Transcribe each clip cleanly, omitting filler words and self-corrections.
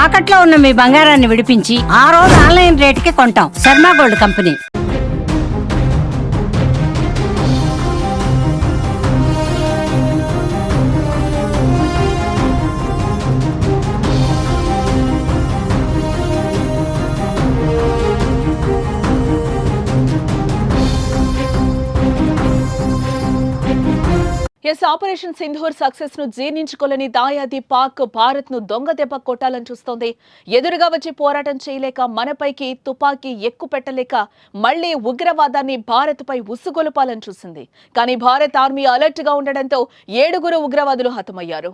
తాకట్లో ఉన్న మీ బంగారాన్ని విడిపించి ఆ రోజు ఆన్లైన్ రేటుకి కొంటాం. Sharma gold company. Operation Sindoor success ను జీర్ణించుకోలేని దాయాది పాక్ భారత్ ను దొంగ దెబ్బ కొట్టాలని చూస్తోంది. ఎదురుగా వచ్చి పోరాటం చేయలేక మనపైకి తుపాకీ ఎక్కు పెట్టలేక మళ్లీ ఉగ్రవాదాన్ని భారత్ పై ఉసుగొలుపాలని చూసింది. కానీ భారత్ ఆర్మీ అలర్ట్ గా ఉండడంతో 7 ఉగ్రవాదులు హతమయ్యారు.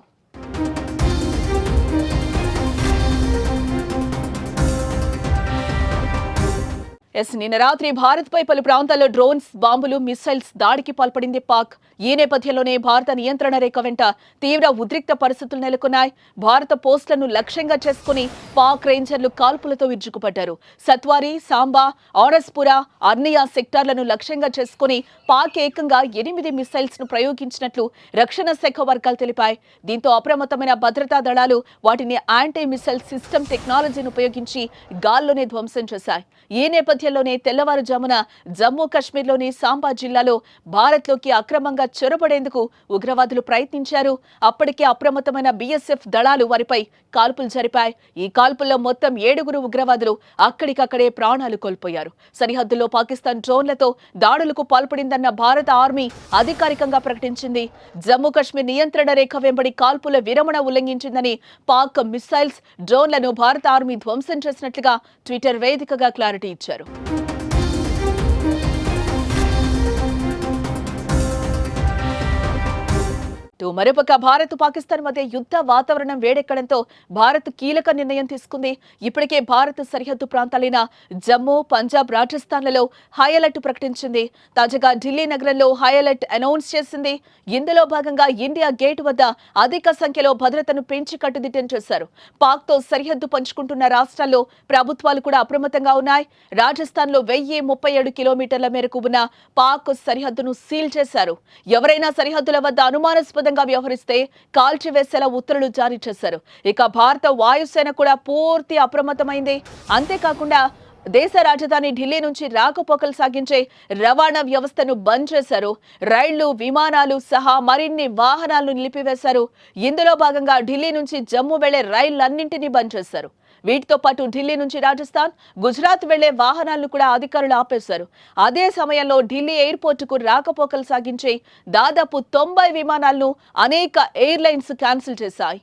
నిన్న రాత్రి భారత్ పై పలు ప్రాంతాల్లో డ్రోన్స్, బాంబులు, మిస్సైల్స్ దాడికి పాల్పడింది పాక్. ఈ నేపథ్యంలోనే భారత నియంత్రణ రేఖ వెంట తీవ్ర ఉద్రిక్త పరిస్థితులు నెలకొన్నాయి. భారత పోస్టులను లక్ష్యంగా చేసుకుని పాక్ రేంజర్లు కాల్పులతో విరుచుకుపడ్డారు. సత్వారి, సాంబా, ఆరస్పురా, అర్నియా సెక్టార్లను లక్ష్యంగా చేసుకుని పాక్ ఏకంగా 8 మిస్సైల్స్ ను ప్రయోగించినట్లు రక్షణ శాఖ వర్గాలు తెలిపాయి. దీంతో అప్రమత్తమైన భద్రతా దళాలు వాటిని యాంటీ మిస్సైల్ సిస్టమ్ టెక్నాలజీని ఉపయోగించి గాల్లోనే ధ్వంసం చేశాయి. ఈ నేపథ్యంలోనే తెల్లవారుజామున జమ్మూ కశ్మీర్లోని సాంబా జిల్లాలో భారత్లోకి అక్రమంగా చొరబడేందుకు ఉగ్రవాదులు ప్రయత్నించారు. అప్పటికే అప్రమత్తమైన బీఎస్ఎఫ్ దళాలు వారిపై కాల్పులు జరిపాయి. ఈ కాల్పుల్లో మొత్తం 7 ఉగ్రవాదులు అక్కడికక్కడే ప్రాణాలు కోల్పోయారు. సరిహద్దుల్లో పాకిస్తాన్ డ్రోన్లతో దాడులకు పాల్పడిందన్న భారత ఆర్మీ అధికారికంగా ప్రకటించింది. జమ్మూ కశ్మీర్ నియంత్రణ రేఖ వెంబడి కాల్పుల విరమణ ఉల్లంఘించిందని పాక్ మిస్సైల్స్, డ్రోన్లను భారత ఆర్మీ ధ్వంసం చేసినట్లుగా ట్విట్టర్ వేదికగా క్లారిటీ ఇచ్చారు. మరోపక్క భారత్, పాకిస్తాన్ మధ్య యుద్ధ వాతావరణం వేడెక్కడంతో భారత్ కీలక నిర్ణయం తీసుకుంది. ఇప్పటికే భారత్ సరిహద్దు ప్రాంతాలైన జమ్మూ, పంజాబ్, రాజస్థాన్లలో హై అలర్ట్ ప్రకటించింది. తాజాగా ఢిల్లీ నగరంలో హై అలర్ట్ అనౌన్స్ చేసింది. ఇందులో భాగంగా ఇండియా గేట్ వద్ద అధిక సంఖ్యలో భద్రతను పెంచి కట్టుదిట్టం చేశారు. పాక్తో సరిహద్దు పంచుకుంటున్న రాష్ట్రాల్లో ప్రభుత్వాలు కూడా అప్రమత్తంగా ఉన్నాయి. రాజస్థాన్లో 1037 కిలోమీటర్ల మేరకు ఉన్న పాక్ సరిహద్దును సీల్ చేశారు. ఎవరైనా సరిహద్దుల వద్ద అనుమానాస్పద వ్యవహరిస్తే కాల్చివేసేలా ఉత్తర్వులు జారీ చేశారు. ఇక భారత వాయుసేన కూడా పూర్తి అప్రమత్తమైంది. అంతేకాకుండా దేశ రాజధాని ఢిల్లీ నుంచి రాకపోకలు సాగించే రవాణా వ్యవస్థను బంద్ చేశారు. రైళ్లు, విమానాలు సహా మరిన్ని వాహనాలను నిలిపివేశారు. ఇందులో భాగంగా ఢిల్లీ నుంచి జమ్మూ వెళ్లే రైళ్లన్నింటినీ బంద్ చేశారు. వీటితో పాటు ఢిల్లీ నుంచి రాజస్థాన్, గుజరాత్ వెళ్లే వాహనాలను కూడా అధికారులు ఆపేశారు. అదే సమయంలో ఢిల్లీ ఎయిర్పోర్టుకు రాకపోకలు సాగించే దాదాపు 90 విమానాలను అనేక ఎయిర్లైన్స్ క్యాన్సిల్ చేశాయి.